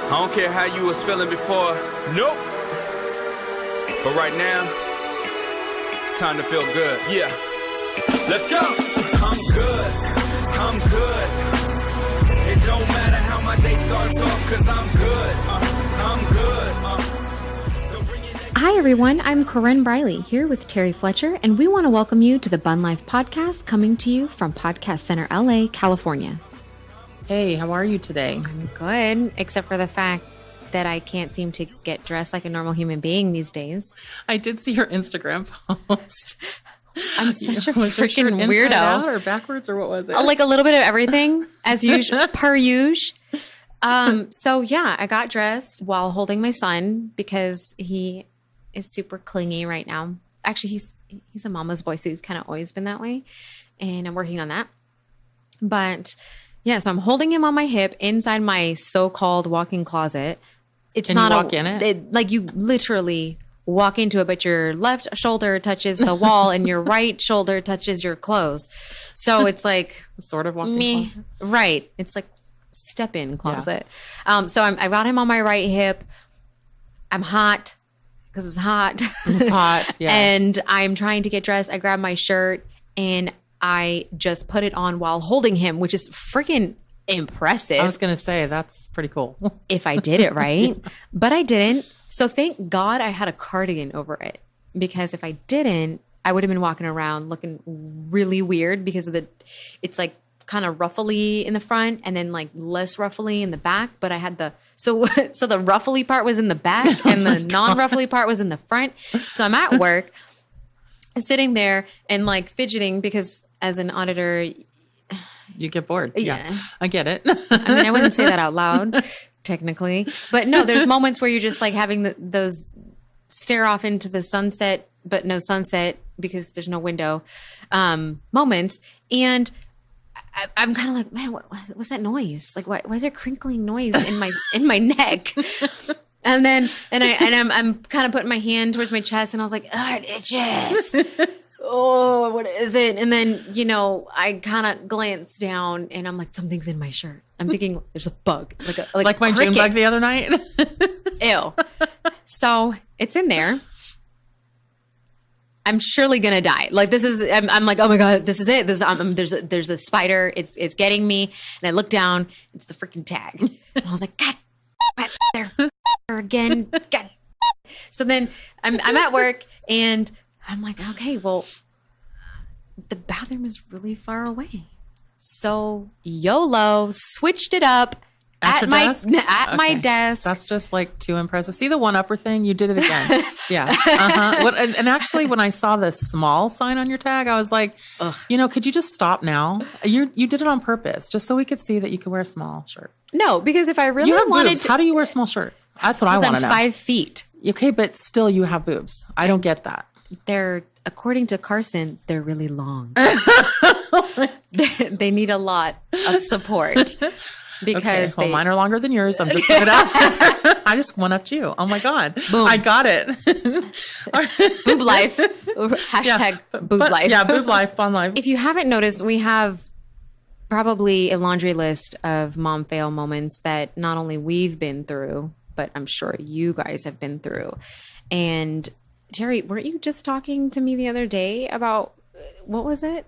I don't care how you was feeling before. Nope. But right now, it's time to feel good. Yeah. Let's go. I'm good. I'm good. It don't matter how my day starts off, cause I'm good. I'm good. Hi, everyone. I'm Korren Briley here with Terry Fletcher, and we want to welcome you to the BunLife podcast coming to you from Podcast Center, LA, California. Hey, how are you today? I'm good, except for the fact that I can't seem to get dressed like a normal human being these days. I did see your Instagram post. I'm such a Was your shirt freaking inside weirdo. out or backwards, or what was it? Like a little bit of everything, as usual, per usual. So yeah, I got dressed while holding my son because he is super clingy right now. Actually, he's a mama's boy, so he's kind of always been that way, and I'm working on that. But yeah, so I'm holding him on my hip inside my so-called walk-in closet. It's Can not you walk in it? Like you literally walk into it, but your left shoulder touches the wall and your right shoulder touches your clothes. So it's like Sort of walk-in closet. Right. It's like step-in closet. Yeah. So I got him on my right hip. I'm hot because it's hot. It's hot, yes. And I'm trying to get dressed. I grab my shirt and I just put it on while holding him, which is freaking impressive. I was going to say, that's pretty cool. If I did it right. Yeah. But I didn't. So thank God I had a cardigan over it, because if I didn't, I would have been walking around looking really weird because of it's like kind of ruffly in the front and then like less ruffly in the back. But I had so the ruffly part was in the back and the non-ruffly part was in the front. So I'm at work sitting there and like fidgeting because as an auditor, you get bored. Yeah. I get it. I mean, I wouldn't say that out loud, technically. But no, there's moments where you're just like having those stare off into the sunset, but no sunset because there's no window moments. And I'm kind of like, man, what's that noise? Like, why is there crinkling noise in my neck? And then I'm kind of putting my hand towards my chest, and I was like, oh, it itches. Oh, what is it? And then, I kind of glance down and I'm like, something's in my shirt. I'm thinking there's a bug, like my June bug the other night. Ew. So it's in there. I'm surely going to die. Like I'm like, oh my God, this is it. There's a spider. It's getting me. And I look down, it's the freaking tag. And I was like, God, there again. God. So then I'm at work and I'm like, okay, well, the bathroom is really far away. So YOLO, switched it up at my desk. That's just like too impressive. See the one-upper thing? You did it again. Yeah. Uh-huh. And actually, when I saw the small sign on your tag, I was like, could you just stop now? You did it on purpose, just so we could see that you could wear a small shirt. No, because if I really wanted to. How do you wear a small shirt? That's what I want to know. I'm 5 feet. Okay, but still you have boobs. I don't get that. They're, according to Carson, they're really long. They need a lot of support because mine are longer than yours. I'm just putting it out there. I just went up to you. Oh my God. Boom. I got it. Boob life. Hashtag boob life. Yeah, boob life, BunLife. If you haven't noticed, we have probably a laundry list of mom fail moments that not only we've been through, but I'm sure you guys have been through. And Terry, weren't you just talking to me the other day about, what was it?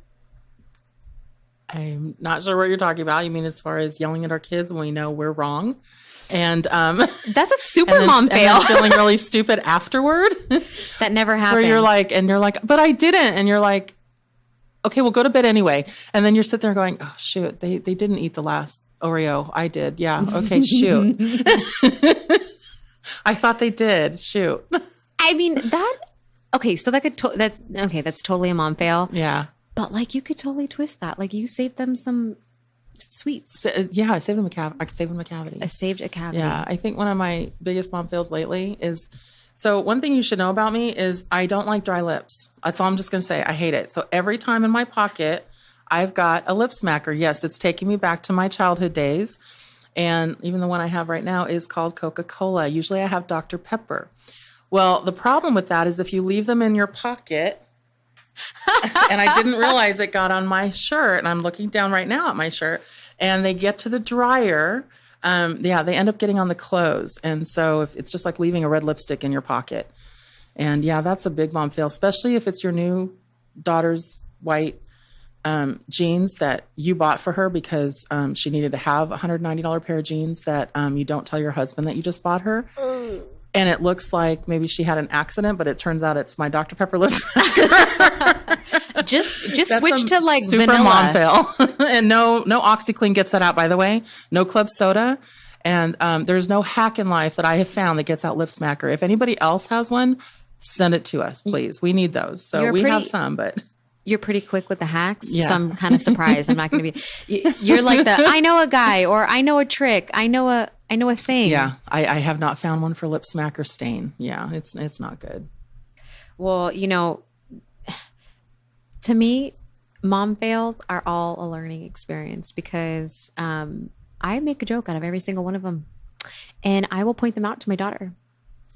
I'm not sure what you're talking about. You mean as far as yelling at our kids when we know we're wrong? And that's a super mom fail. And then feeling really stupid afterward. That never happened. Where you're like, but I didn't. And you're like, okay, well, go to bed anyway. And then you're sitting there going, oh, shoot, they didn't eat the last Oreo. I did. Yeah. Okay, shoot. I thought they did. Shoot. I mean, okay, so that's totally a mom fail. Yeah. But like you could totally twist that. Like you saved them some sweets. Yeah, I saved them a cavity. I saved a cavity. Yeah, I think one of my biggest mom fails lately is, so one thing you should know about me is I don't like dry lips. That's all I'm just going to say. I hate it. So every time in my pocket, I've got a lip smacker. Yes, it's taking me back to my childhood days. And even the one I have right now is called Coca-Cola. Usually I have Dr. Pepper. Well, the problem with that is if you leave them in your pocket, and I didn't realize it got on my shirt, and I'm looking down right now at my shirt, and they get to the dryer, Yeah, they end up getting on the clothes. And so if it's just like leaving a red lipstick in your pocket. And yeah, that's a big mom fail, especially if it's your new daughter's white jeans that you bought for her because she needed to have a $190 pair of jeans that you don't tell your husband that you just bought her. And it looks like maybe she had an accident, but it turns out it's my Dr. Pepper lip smacker. Just switch to like super vanilla. mom fail. And no OxyClean gets that out, by the way. No club soda. And there's no hack in life that I have found that gets out lip smacker. If anybody else has one, send it to us, please. We need those. So we have some, but you're pretty quick with the hacks. Yeah. So I'm kind of surprised. I'm not going to be. You're like the I know a guy, or I know a trick. I know a thing. yeah, I have not found one for lip smacker stain. Yeah, it's not good. Well, to me, mom fails are all a learning experience because I make a joke out of every single one of them, and I will point them out to my daughter,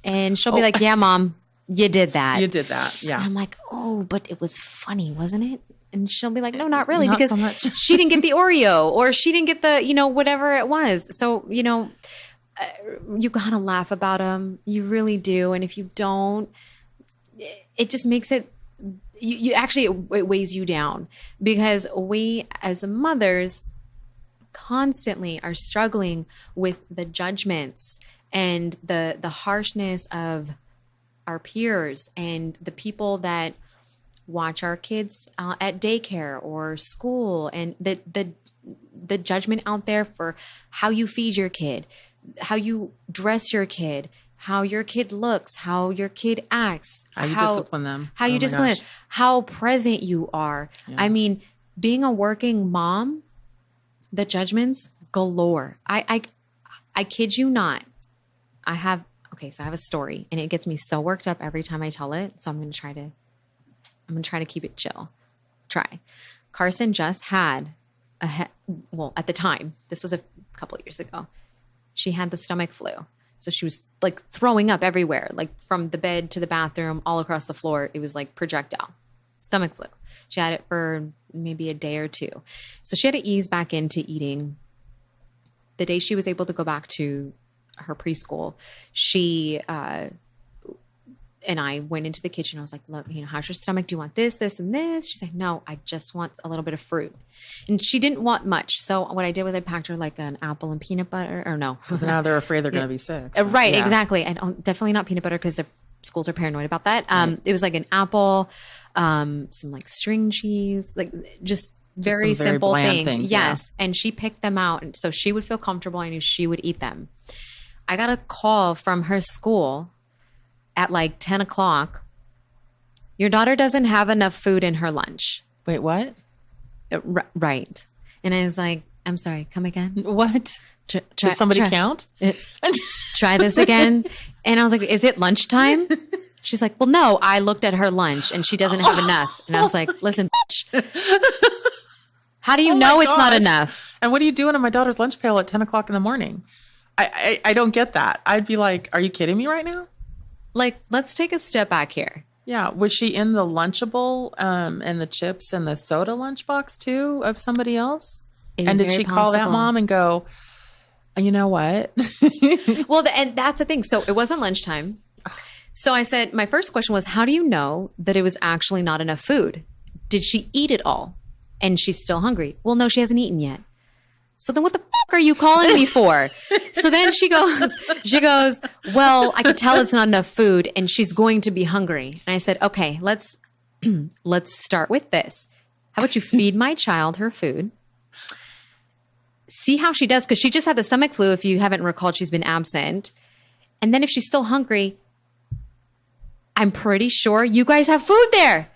and she'll be like, "Yeah, mom, you did that. You did that." Yeah. And I'm like, "Oh, but it was funny, wasn't it?" And she'll be like, "No, not really, Not because so much. she didn't get the Oreo, or she didn't get the, whatever it was." So, you gotta laugh about them. You really do. And if you don't, it just makes it. You actually, it weighs you down because we as mothers constantly are struggling with the judgments and the harshness of our peers and the people that watch our kids at daycare or school, and the judgment out there for how you feed your kid, how you dress your kid, how your kid looks, how your kid acts, How you discipline them. how you discipline them, how present you are. Yeah. I mean, being a working mom, the judgments galore. I kid you not. I have a story, and it gets me so worked up every time I tell it. So I'm going to try to keep it chill. Carson just had at the time, this was a couple of years ago, she had the stomach flu. So she was like throwing up everywhere, like from the bed to the bathroom, all across the floor. It was like projectile stomach flu. She had it for maybe a day or two. So she had to ease back into eating. The day she was able to go back to her preschool, she and I went into the kitchen. I was like, "Look, how's your stomach? Do you want this, this, and this?" She's like, "No, I just want a little bit of fruit." And she didn't want much. So what I did was I packed her like an apple and peanut butter, or no. Because now they're afraid they're going to be sick. So, Right, yeah. exactly. And definitely not peanut butter because the schools are paranoid about that. It was like an apple, some like string cheese, like just very some very simple bland things. things, yeah. Yes. And she picked them out. And so she would feel comfortable. I knew she would eat them. I got a call from her school at like 10 o'clock. "Your daughter doesn't have enough food in her lunch." Wait, what? Right. And I was like, "I'm sorry, come again?" What? Did Did somebody count? Try this again. And I was like, "Is it lunchtime?" She's like, "Well, no, I looked at her lunch and she doesn't have enough." And I was like, "Listen, bitch, how do you know it's not gosh. enough?" And what are you doing in my daughter's lunch pail at 10 o'clock in the morning? I don't get that. I'd be like, are you kidding me right now? Like, let's take a step back here. Yeah. Was she in the Lunchable and the chips and the soda lunchbox too of somebody else? It is And did very she call that possible. mom and go, "You know what?" Well, and that's the thing. So it wasn't lunchtime. So I said, my first question was, how do you know that it was actually not enough food? Did she eat it all? And she's still hungry. Well, no, she hasn't eaten yet. So then what the fuck are you calling me for? So then she goes, "Well, I could tell it's not enough food and she's going to be hungry." And I said, "Okay, let's start with this. How about you feed my child her food? See how she does, because she just had the stomach flu. If you haven't recalled, she's been absent. And then if she's still hungry, I'm pretty sure you guys have food there.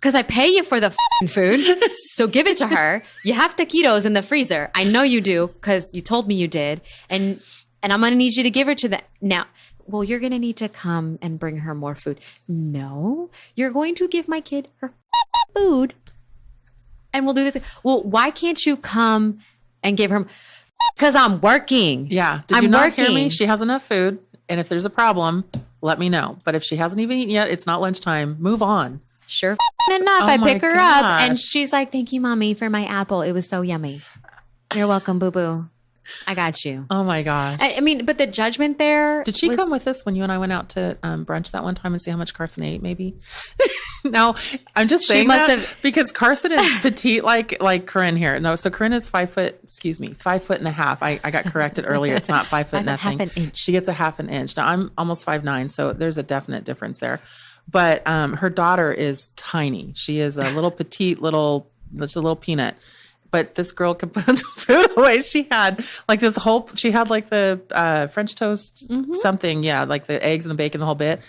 Because I pay you for the food, so give it to her. You have taquitos in the freezer. I know you do, because you told me you did. And I'm going to need you to give her to the now. Well, you're going to need to come and bring her more food. No, you're going to give my kid her food, and we'll do this. Well, why can't you come and give her? Because I'm working. Yeah. Did you not hear me? She has enough food. And if there's a problem, let me know. But if she hasn't even eaten yet, it's not lunchtime. Move on. Sure enough, Oh I my pick her up gosh. and she's like, "Thank you, mommy, for my apple. It was so yummy." "You're welcome, boo boo." I got you. Oh my gosh. I mean, but the judgment there. Did she come with us when you and I went out to brunch that one time and see how much Carson ate? Maybe. No, I'm just saying because Carson is petite, like Korren here. No, so Korren is 5'5". I got corrected earlier. It's not 5 foot nothing. Half an inch. She gets a half an inch. Now I'm almost 5'9", so there's a definite difference there. But her daughter is tiny. She is a little petite, just a little peanut. But this girl could put food away. She had like the French toast something. Yeah, like the eggs and the bacon, the whole bit,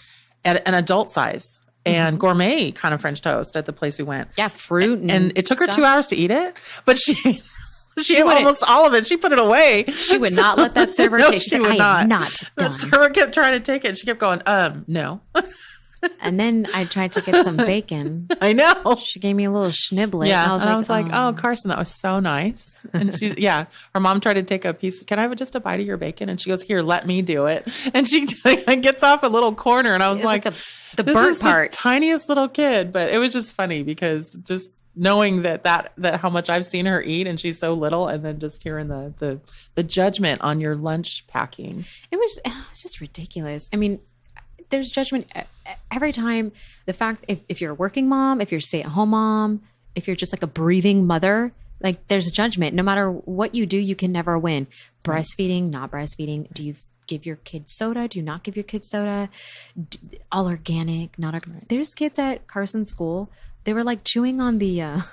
at an adult size and gourmet kind of French toast at the place we went. Yeah, fruit. And it took her 2 hours to eat it, but she ate almost all of it. She put it away. She would not let that server taste it. She would not. Not done. That server kept trying to take it. She kept going, no. And then I tried to get some bacon. I know. She gave me a little schniblet. Yeah. And I was like, oh, Carson, that was so nice. And her mom tried to take a piece. Can I have just a bite of your bacon? And she goes, here, let me do it. And she gets off a little corner. And I was like the burnt part. The tiniest little kid. But it was just funny because just knowing that how much I've seen her eat and she's so little, and then just hearing the judgment on your lunch packing. It's just ridiculous. I mean, there's judgment every time. The fact if you're a working mom, if you're a stay-at-home mom, if you're just like a breathing mother, like there's judgment. No matter what you do, you can never win. Breastfeeding, not breastfeeding. Do you give your kid soda? Do you not give your kid soda? All organic, not organic. There's kids at Carson's school. They were like chewing on the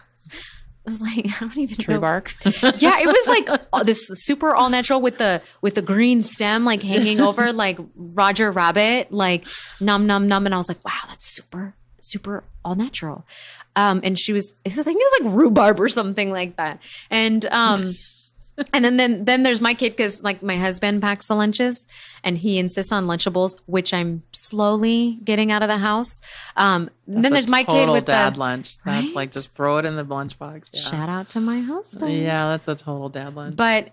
it was like, I don't even tree know. bark. Yeah, it was like this super all natural with the green stem like hanging over like Roger Rabbit, like num num num, and I was like, wow, that's super all natural. And I think it was like rhubarb or something like that. And and then there's my kid, because like my husband packs the lunches and he insists on Lunchables, which I'm slowly getting out of the house. Then there's my kid with dad the lunch. Right? That's like just throw it in the lunchbox. Yeah. Shout out to my husband. Yeah, that's a total dad lunch. But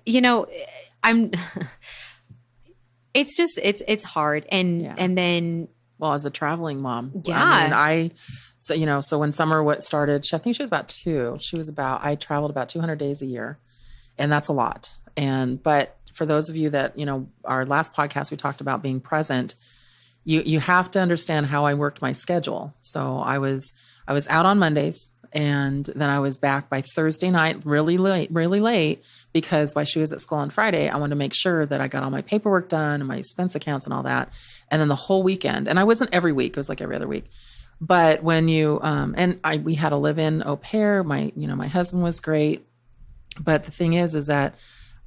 it's hard, and then as a traveling mom, yeah. So when summer started, I think she was about 2. I traveled about 200 days a year. And that's a lot. But for those of you that, our last podcast, we talked about being present. You have to understand how I worked my schedule. So I was out on Mondays, and then I was back by Thursday night, really late, because while she was at school on Friday, I wanted to make sure that I got all my paperwork done and my expense accounts and all that. And then the whole weekend, and I wasn't every week, it was like every other week. But when we had a live-in au pair, my husband was great. But the thing is that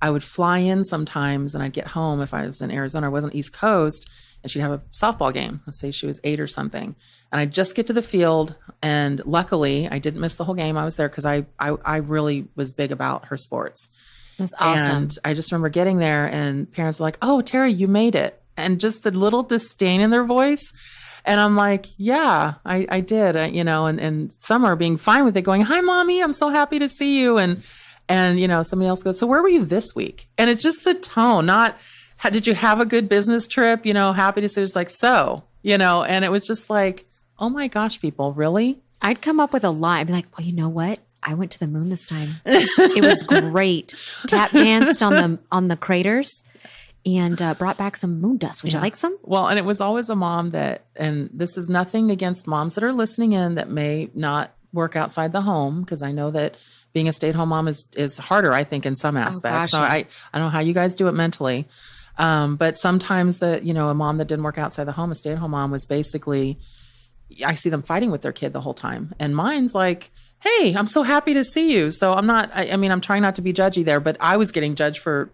I would fly in sometimes and I'd get home if I was in Arizona, I wasn't East Coast, and she'd have a softball game. Let's say she was 8 or something. And I'd just get to the field. And luckily I didn't miss the whole game. I was there because I really was big about her sports. That's awesome. And I just remember getting there and parents were like, oh, Terry, you made it. And just the little disdain in their voice. And I'm like, yeah, I did, and some are being fine with it, going, hi, mommy, I'm so happy to see you. And somebody else goes, so where were you this week? And it's just the tone, not did you have a good business trip? Happy to see. It's like, and it was just like, oh my gosh, people, really? I'd come up with a lie. I'd be like, well, you know what? I went to the moon this time. It was great. Tap danced on the craters and brought back some moon dust. Would you like some? Well, and it was always a mom and this is nothing against moms that are listening in that may not work outside the home, because I know that being a stay-at-home mom is harder, I think, in some aspects. So I don't know how you guys do it mentally. But sometimes a mom that didn't work outside the home, a stay-at-home mom, was basically, I see them fighting with their kid the whole time. And mine's like, hey, I'm so happy to see you. So I'm not, I'm trying not to be judgy there, but I was getting judged for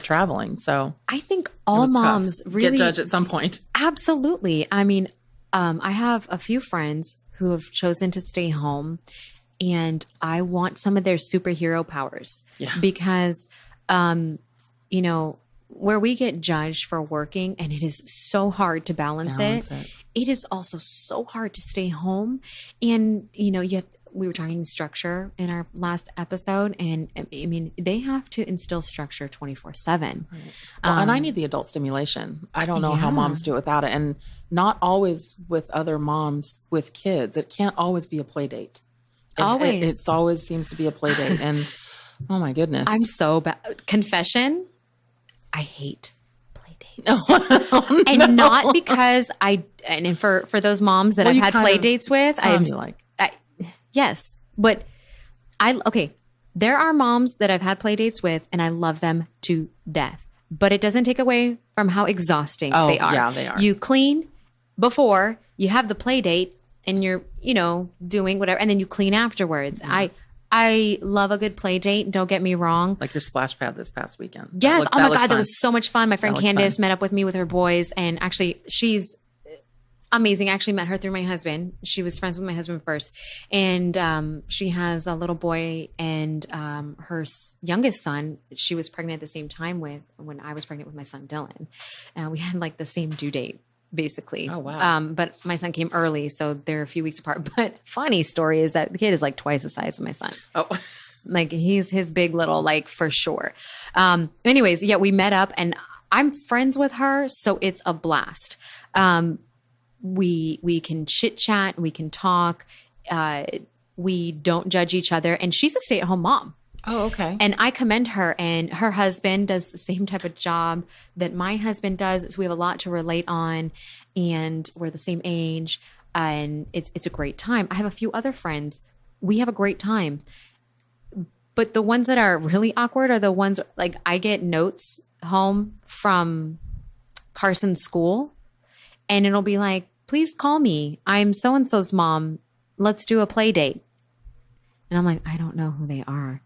traveling. So I think all moms really get judged at some point. Absolutely. I have a few friends who have chosen to stay home, and I want some of their superhero powers. Yeah. Because, where we get judged for working, and it is so hard to balance it. It is also so hard to stay home. And, we were talking structure in our last episode, and they have to instill structure 24/7. Right. Well, and I need the adult stimulation. I don't know how moms do it without it. And not always with other moms with kids. It can't always be a play date. It always seems to be a play date. And Oh my goodness. I'm so bad. Confession, I hate play dates. Oh, no. And not because and for those moms that I've had play dates with, yes, but there are moms that I've had play dates with and I love them to death, but it doesn't take away from how exhausting they are. Yeah, they are. You clean before you have the play date and you're, doing whatever, and then you clean afterwards. Mm-hmm. I love a good play date. Don't get me wrong. Like your splash pad this past weekend. Yes. Oh my God. That was so much fun. My friend Candace met up with me with her boys, and actually she's amazing. I actually met her through my husband. She was friends with my husband first. And she has a little boy, and her youngest son, she was pregnant at the same time with when I was pregnant with my son, Dylan. We had like the same due date, basically. Oh, wow. But my son came early, so they're a few weeks apart. But funny story is that the kid is like twice the size of my son. Oh, like he's his big little, like, for sure. Anyways, yeah, we met up, and I'm friends with her, so it's a blast. We can chit chat, we can talk. We don't judge each other, and she's a stay-at-home mom. Oh, okay. And I commend her, and her husband does the same type of job that my husband does. So we have a lot to relate on, and we're the same age, and it's a great time. I have a few other friends. We have a great time. But the ones that are really awkward are the ones, like, I get notes home from Carson's school, and it'll be like, please call me. I'm so-and-so's mom. Let's do a play date. And I'm like, I don't know who they are.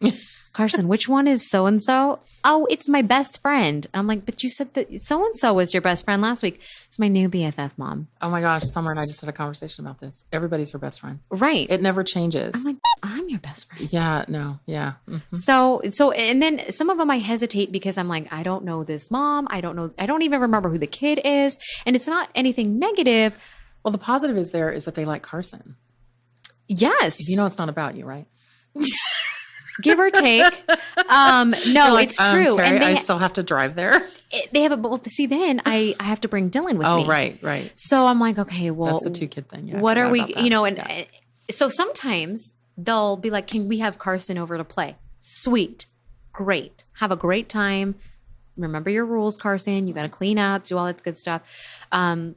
Carson, which one is so-and-so? Oh, it's my best friend. I'm like, but you said that so-and-so was your best friend last week. It's my new BFF, mom. Oh my gosh, Summer and I just had a conversation about this. Everybody's her best friend. Right. It never changes. I'm like, I'm your best friend. Yeah, no, yeah. Mm-hmm. So, and then some of them I hesitate because I'm like, I don't know this mom. I don't even remember who the kid is. And it's not anything negative. Well, the positive is that they like Carson. Yes. You know it's not about you, right? Give or take. No, like, it's true. Terry, and I still have to drive there. They have then I have to bring Dylan with me. Oh, right. So I'm like, okay, well. That's a 2-kid thing. Yeah, what are we, and so sometimes they'll be like, can we have Carson over to play? Sweet. Great. Have a great time. Remember your rules, Carson. You got to clean up, do all that good stuff. I'm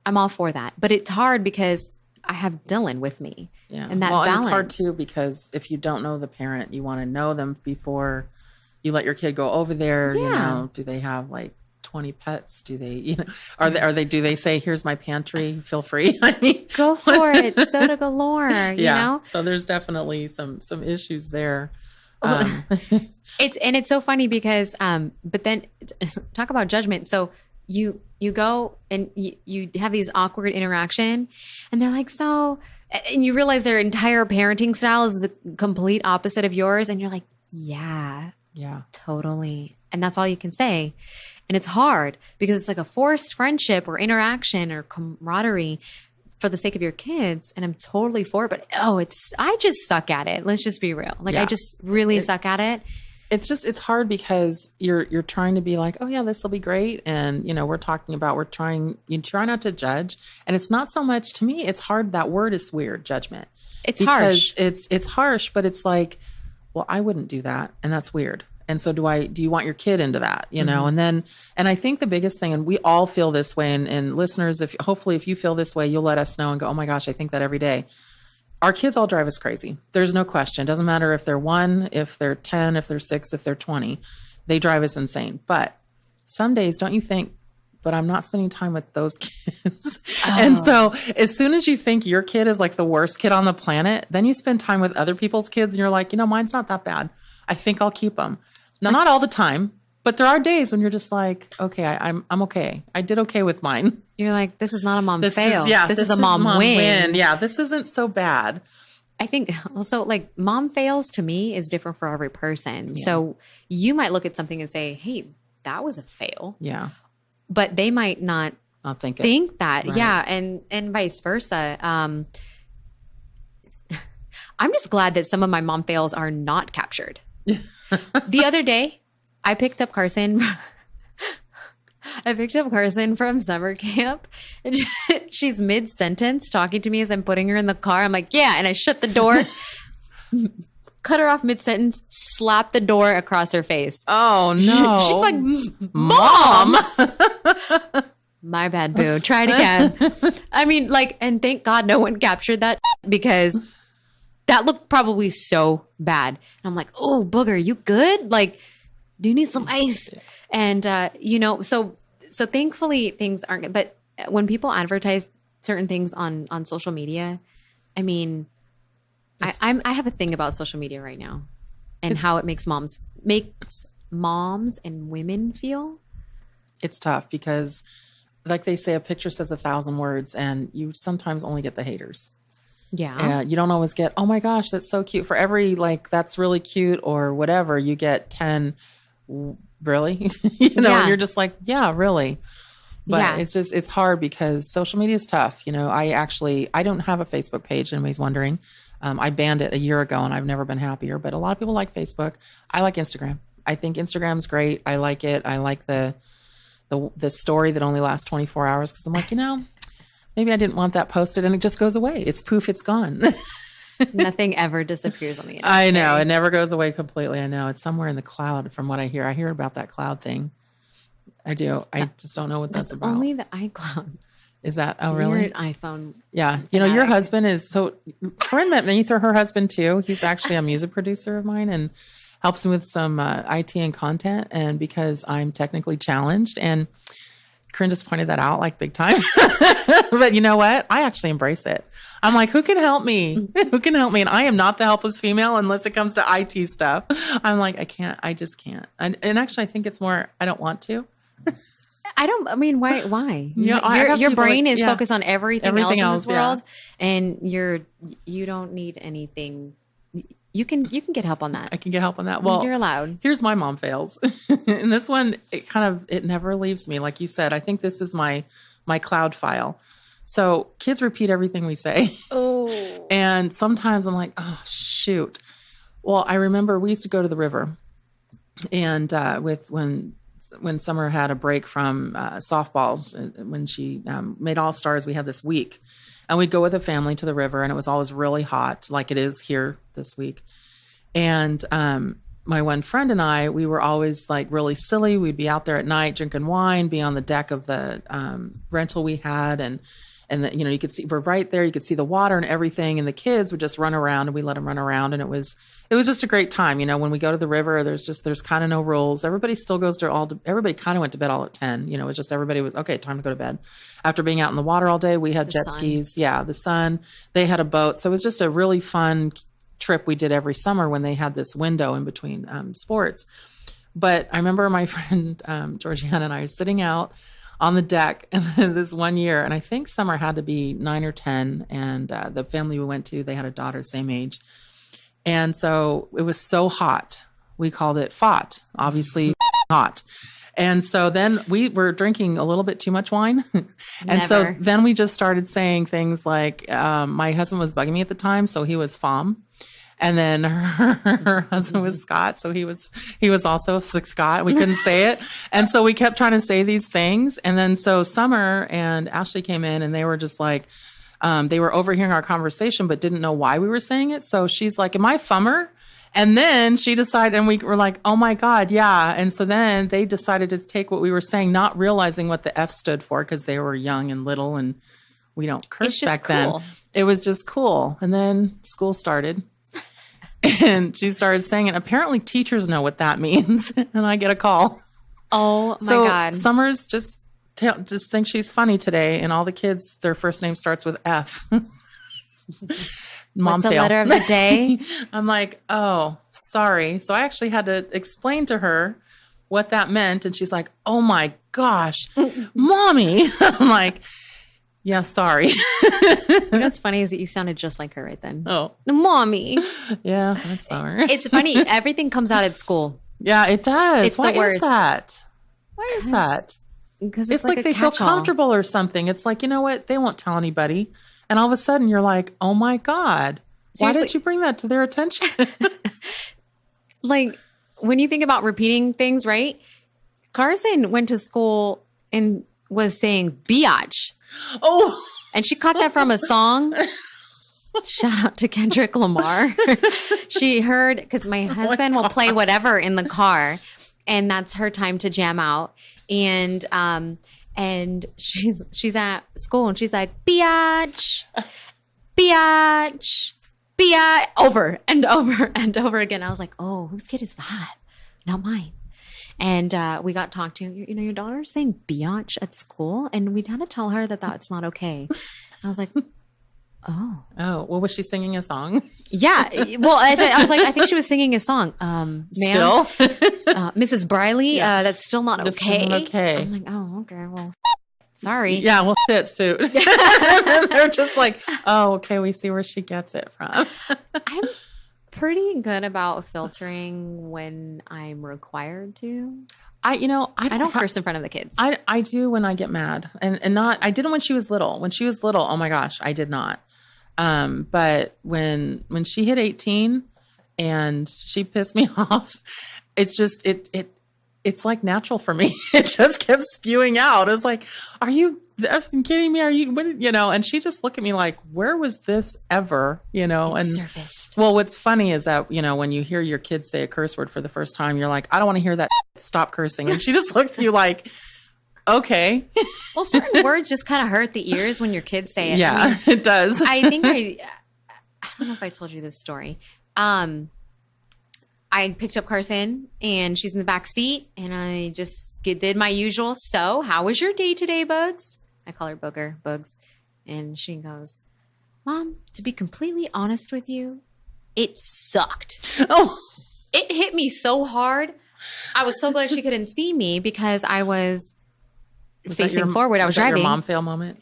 all for that. But it's hard because I have Dylan with me. Yeah. And that balance. And it's hard too, because if you don't know the parent, you want to know them before you let your kid go over there. Yeah. Do they have like 20 pets? Do they, do they say, here's my pantry, feel free? I mean, go for it. Soda galore, you know? So there's definitely some issues there. It's so funny because, but then talk about judgment. So you go and you have these awkward interaction, and they're like, and you realize their entire parenting style is the complete opposite of yours. And you're like, yeah, totally. And that's all you can say. And it's hard because it's like a forced friendship or interaction or camaraderie for the sake of your kids. And I'm totally for it, but I just suck at it. Let's just be real. Like, I just really suck at it. It's hard because you're trying to be like, oh yeah, this will be great. And, you try not to judge. And it's not so much, to me, it's hard. That word is weird, judgment. It's harsh. It's harsh, but it's like, well, I wouldn't do that. And that's weird. And so do you want your kid into that, Mm-hmm. And I think the biggest thing, and we all feel this way, and listeners, hopefully if you feel this way, you'll let us know and go, oh my gosh, I think that every day. Our kids all drive us crazy. There's no question. It doesn't matter if they're 1, if they're 10, if they're 6, if they're 20, they drive us insane. But some days, don't you think, but I'm not spending time with those kids. Oh. And so as soon as you think your kid is like the worst kid on the planet, then you spend time with other people's kids and you're like, mine's not that bad. I think I'll keep them. Now, not all the time, but there are days when you're just like, okay, I'm okay. I did okay with mine. You're like, this is not a mom fail. This is a mom win. Yeah, this isn't so bad. I think also, like, mom fails to me is different for every person. Yeah. So you might look at something and say, hey, that was a fail. Yeah. But they might not think that. Right. Yeah. And vice versa. I'm just glad that some of my mom fails are not captured. The other day, I picked up Carson from summer camp, and she's mid-sentence talking to me as I'm putting her in the car. I'm like, yeah, and I shut the door. cut her off mid-sentence, slapped the door across her face. Oh, no. She's like, Mom! My bad, boo. Try it again. I mean, like, and thank God no one captured that because that looked probably so bad. And I'm like, oh, booger, you good? Like, do you need some ice? And, so thankfully things aren't good. But when people advertise certain things on social media, I mean, I have a thing about social media right now and how it makes moms and women feel. It's tough because, like they say, a picture says 1,000 words, and you sometimes only get the haters. Yeah. You don't always get, oh my gosh, that's so cute. For every, like, that's really cute or whatever, you get 10, really? And you're just like, yeah, really. But it's hard because social media is tough. I don't have a Facebook page, anybody's wondering. I banned it a year ago and I've never been happier, but a lot of people like Facebook. I like Instagram. I think Instagram's great. I like it. I like the story that only lasts 24 hours because I'm like, maybe I didn't want that posted and it just goes away. It's poof, it's gone. Nothing ever disappears on the internet. I know. It never goes away completely. I know. It's somewhere in the cloud from what I hear. I hear about that cloud thing. I do. I just don't know what that's about. Only the iCloud. Is that, oh really? You're an iPhone. Yeah. Your husband is, so Korren met me through her husband too. He's actually a music producer of mine and helps me with some IT and content. And because I'm technically challenged, and Korren just pointed that out like big time. But you know what? I actually embrace it. I'm like, who can help me? Who can help me? And I am not the helpless female unless it comes to IT stuff. I'm like, I just can't. And actually, I think it's more, I don't want to. Why? Your brain is focused on everything else in this world, and you don't need anything. You can get help on that. I can get help on that. Well, you're allowed. Here's my mom fails. And this one, it never leaves me. Like you said, I think this is my cloud file. So kids repeat everything we say. Oh. And sometimes I'm like, oh, shoot. Well, I remember we used to go to the river, and when Summer had a break from softball, when she made All-Stars, we had this week. And we'd go with a family to the river, and it was always really hot, like it is here this week. And my one friend and I, we were always like really silly. We'd be out there at night drinking wine, be on the deck of the rental we had, and you could see, we're right there. You could see the water and everything, and the kids would just run around, and we let them run around, and it was just a great time. When we go to the river, there's kind of no rules. Everybody still goes everybody kind of went to bed all at 10. It was just everybody was okay. Time to go to bed. After being out in the water all day, we had jet skis. Yeah, the sun. They had a boat, so it was just a really fun trip we did every summer when they had this window in between sports. But I remember my friend Georgiana and I were sitting out on the deck and this one year, and I think Summer had to be 9 or 10, and the family we went to, they had a daughter same age, and so it was so hot, we called it FOT, obviously hot. And so then we were drinking a little bit too much wine. And so then we just started saying things like, my husband was bugging me at the time, so he was FOM. And then her husband was Scott. So he was also Scott. We couldn't say it. And so we kept trying to say these things. And then so Summer and Ashley came in, and they were just like, they were overhearing our conversation, but didn't know why we were saying it. So she's like, am I Fummer? And then she decided, and we were like, oh my God, yeah. And so then they decided to take what we were saying, not realizing what the F stood for, because they were young and little, and we don't curse back then. It was just cool. And then school started. And she started saying it. Apparently teachers know what that means. And I get a call. Oh my God. Summers just think she's funny today. And all the kids, their first name starts with F. Mom What's the fail. letter of the day? I'm like, oh, sorry. So I actually had to explain to her what that meant. And she's like, oh my gosh, Mommy. I'm like, yeah, sorry. What's funny is that you sounded just like her right then. Oh. Mommy. Yeah, that's sorry. It's funny. Everything comes out at school. Yeah, it does. It's Why the worst. is that? Why is that? Because It's like they feel comfortable or something. It's like, you know what? They won't tell anybody. And all of a sudden you're like, oh my God, Seriously. why didn't you bring that to their attention? Like when you think about repeating things, right? Carson went to school and was saying biatch. Oh, And she caught that from a song. Shout out to Kendrick Lamar. She heard, because my husband will play whatever in the car, and that's her time to jam out. And she's at school, and she's like, biatch, biatch, biatch, over and over and over again. I was like, oh, whose kid is that? Not mine. And we got talked to, your daughter's saying biatch at school, and we had to tell her that that's not okay. I was like, oh. Oh, well, was she singing a song? Yeah. Well, I was like, I think she was singing a song. Ma'am, Still? Mrs. Briley, that's still not That's okay. still not okay. I'm like, oh, okay, well, sorry. Yeah, well, shit, suit. They're just like, oh, okay, we see where she gets it from. I'm pretty good about filtering when I'm required to. I don't curse in front of the kids. I do when I get mad, and not. I didn't when she was little. When she was little, oh my gosh, I did not. But when she hit 18 and she pissed me off, it's just it's like natural for me. It just kept spewing out. It was like, are you effing kidding me? Are you what? And she just looked at me like, where was this ever? And surfaced. Well, what's funny is that, when you hear your kids say a curse word for the first time, you're like, I don't want to hear that. Stop cursing. And she just looks at you like, okay. Well, certain words just kind of hurt the ears when your kids say it. Yeah, it does. I think I don't know if I told you this story. I picked up Carson, and she's in the back seat, and I just did my usual. So, how was your day today, Bugs? I call her Booger, Bugs. And she goes, Mom, to be completely honest with you, it sucked. Oh, it hit me so hard. I was so glad she couldn't see me because I was facing forward. I was driving. Your mom fail moment?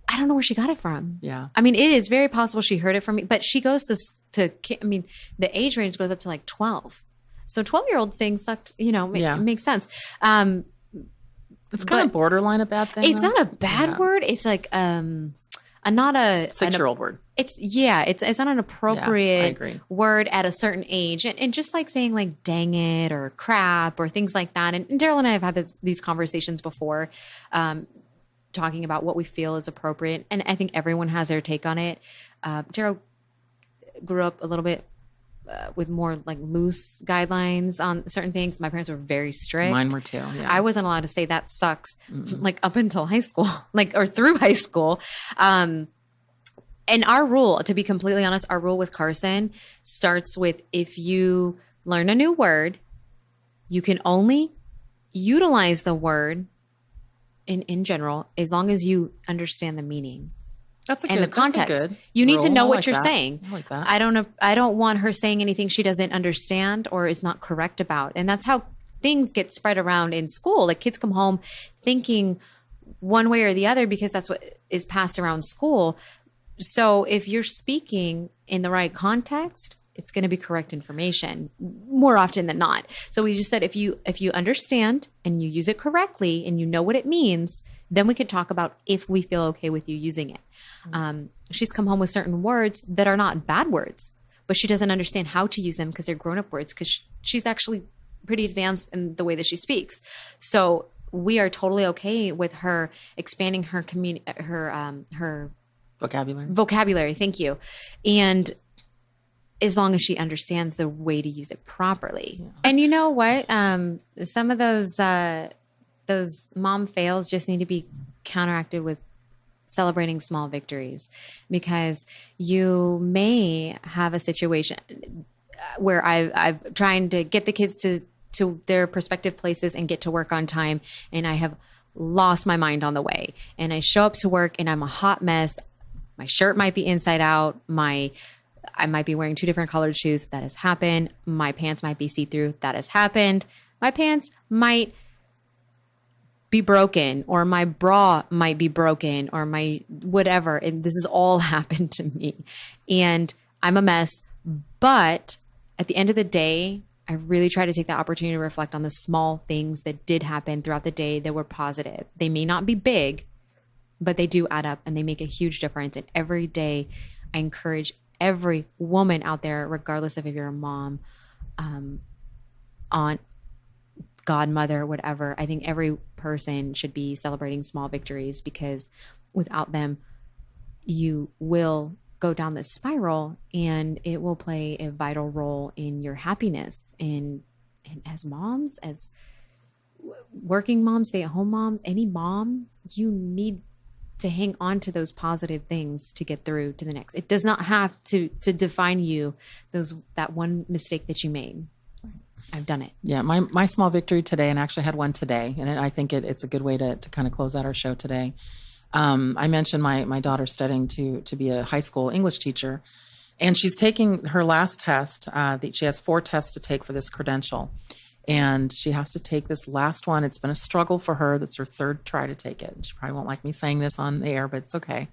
I don't know where she got it from. Yeah. I mean, it is very possible she heard it from me, but she goes to the age range goes up to like 12. So 12-year-old saying sucked, it makes sense. It's kind of borderline a bad thing. It's not a bad word. It's like not a 6-year-old word. It's not an appropriate word at a certain age. And just like saying like dang it or crap or things like that. And Daryl and I have had these conversations before, talking about what we feel is appropriate. And I think everyone has their take on it. Daryl grew up a little bit with more like loose guidelines on certain things. My parents were very strict. Mine were too. Yeah. I wasn't allowed to say that sucks like up until high school, or through high school. And our rule, to be completely honest, our rule with Carson starts with, if you learn a new word, you can only utilize the word in general as long as you understand the meaning. That's the context. You need to know what you're saying. I like that. I don't want her saying anything she doesn't understand or is not correct about. And that's how things get spread around in school. Like, kids come home thinking one way or the other because that's what is passed around school. So if you're speaking in the right context, it's going to be correct information more often than not. So we just said, if you understand and you use it correctly and you know what it means, then we could talk about if we feel okay with you using it. She's come home with certain words that are not bad words, but she doesn't understand how to use them because they're grown-up words, because she's actually pretty advanced in the way that she speaks. So we are totally okay with her expanding her vocabulary. Thank you. And as long as she understands the way to use it properly. Yeah. And you know what? Some of those mom fails just need to be counteracted with celebrating small victories, because you may have a situation where I've trying to get the kids to their prospective places and get to work on time, and I have lost my mind on the way. And I show up to work and I'm a hot mess. My shirt might be inside out. I might be wearing 2 different colored shoes. That has happened. My pants might be see-through. That has happened. My pants might be broken, or my bra might be broken, or my whatever. And this has all happened to me. And I'm a mess. But at the end of the day, I really try to take the opportunity to reflect on the small things that did happen throughout the day that were positive. They may not be big, but they do add up and they make a huge difference. And every day I encourage every woman out there, regardless of if you're a mom, aunt, godmother, whatever, I think every person should be celebrating small victories, because without them, you will go down this spiral, and it will play a vital role in your happiness. And as moms, as working moms, stay-at-home moms, any mom, you need to hang on to those positive things to get through to the next. It does not have to define you, that one mistake that you made. I've done it. Yeah, my small victory today, and actually had one today, and I think it's a good way to kind of close out our show today. I mentioned my daughter studying to be a high school English teacher, and she's taking her last test. She has 4 tests to take for this credential, and she has to take this last one. It's been a struggle for her. That's her 3rd try to take it. She probably won't like me saying this on the air, but it's okay.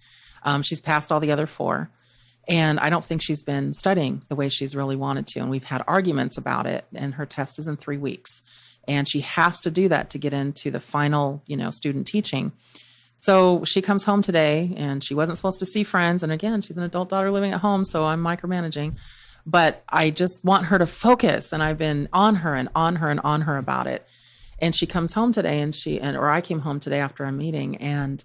She's passed all the other 4. And I don't think she's been studying the way she's really wanted to. And we've had arguments about it. And her test is in 3 weeks. And she has to do that to get into the final, student teaching. So she comes home today, and she wasn't supposed to see friends. And again, she's an adult daughter living at home, so I'm micromanaging. But I just want her to focus. And I've been on her and on her and on her about it. And she comes home today, or I came home today after a meeting, and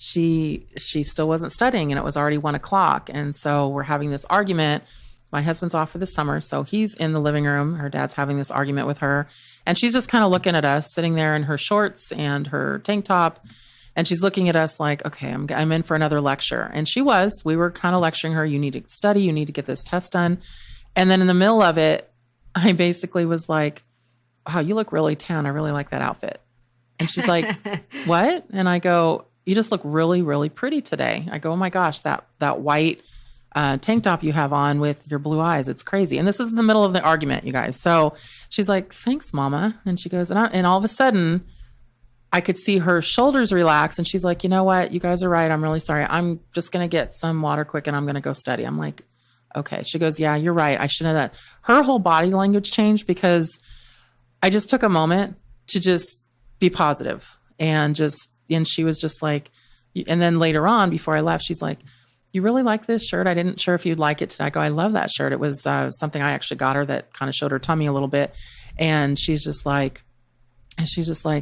she still wasn't studying, and it was already 1:00. And so we're having this argument. My husband's off for the summer, so he's in the living room. Her dad's having this argument with her, and she's just kind of looking at us, sitting there in her shorts and her tank top. And she's looking at us like, okay, I'm in for another lecture. And we were kind of lecturing her. You need to study. You need to get this test done. And then in the middle of it, I basically was like, wow, you look really tan. I really like that outfit. And she's like, what? And I go, you just look really, really pretty today. I go, oh my gosh, that white tank top you have on with your blue eyes. It's crazy. And this is in the middle of the argument, you guys. So she's like, thanks, Mama. And she goes, and all of a sudden I could see her shoulders relax. And she's like, you know what? You guys are right. I'm really sorry. I'm just going to get some water quick, and I'm going to go study. I'm like, okay. She goes, yeah, you're right. I should know that. Her whole body language changed because I just took a moment to just be positive and she was just like, and then later on, before I left, she's like, you really like this shirt? I didn't sure if you'd like it today. I go, I love that shirt. It was something I actually got her that kind of showed her tummy a little bit. And she's just like,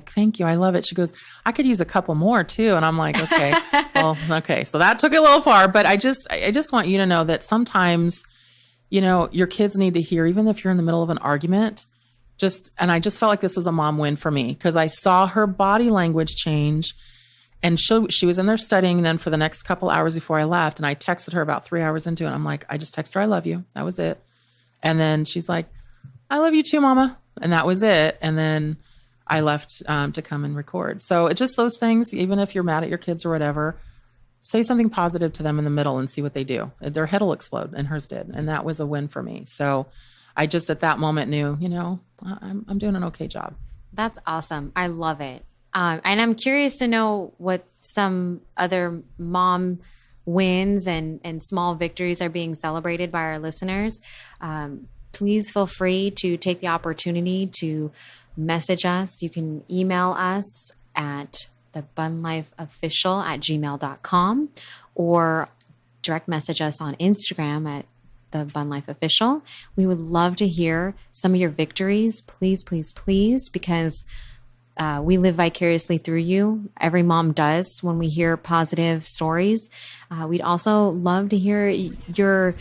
thank you. I love it. She goes, I could use a couple more too. And I'm like, okay, well, okay. So that took it a little far, but I just want you to know that sometimes, your kids need to hear, even if you're in the middle of an argument, and I just felt like this was a mom win for me, because I saw her body language change, and she was in there studying then for the next couple hours before I left. And I texted her about 3 hours into it. I'm like, I just texted her, I love you. That was it. And then she's like, I love you too, Mama. And that was it. And then I left to come and record. So it's just those things, even if you're mad at your kids or whatever, say something positive to them in the middle and see what they do. Their head will explode, and hers did. And that was a win for me. So I just at that moment knew, I'm doing an okay job. That's awesome. I love it. And I'm curious to know what some other mom wins and small victories are being celebrated by our listeners. Please feel free to take the opportunity to message us. You can email us at thebunlifeofficial@gmail.com or direct message us on Instagram at the BunLife Official. We would love to hear some of your victories. Please, please, please, because we live vicariously through you. Every mom does when we hear positive stories. We'd also love to hear your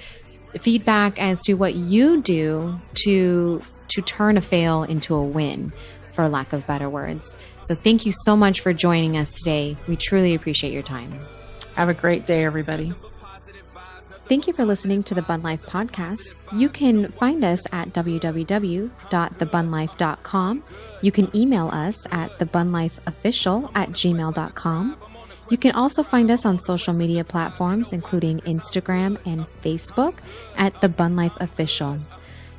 feedback as to what you do to turn a fail into a win, for lack of better words. So thank you so much for joining us today. We truly appreciate your time. Have a great day, everybody. Thank you for listening to the BunLife podcast. You can find us at www.thebunlife.com. You can email us at thebunlifeofficial@gmail.com. You can also find us on social media platforms, including Instagram and Facebook at The BunLife Official.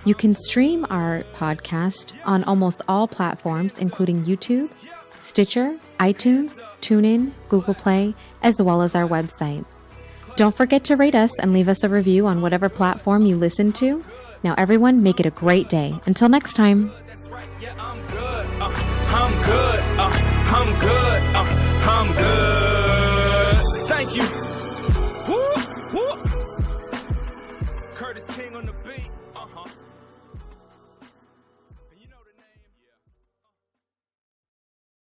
You can stream our podcast on almost all platforms, including YouTube, Stitcher, iTunes, TuneIn, Google Play, as well as our website. Don't forget to rate us and leave us a review on whatever platform you listen to. Now, everyone, make it a great day. Until next time. I'm good.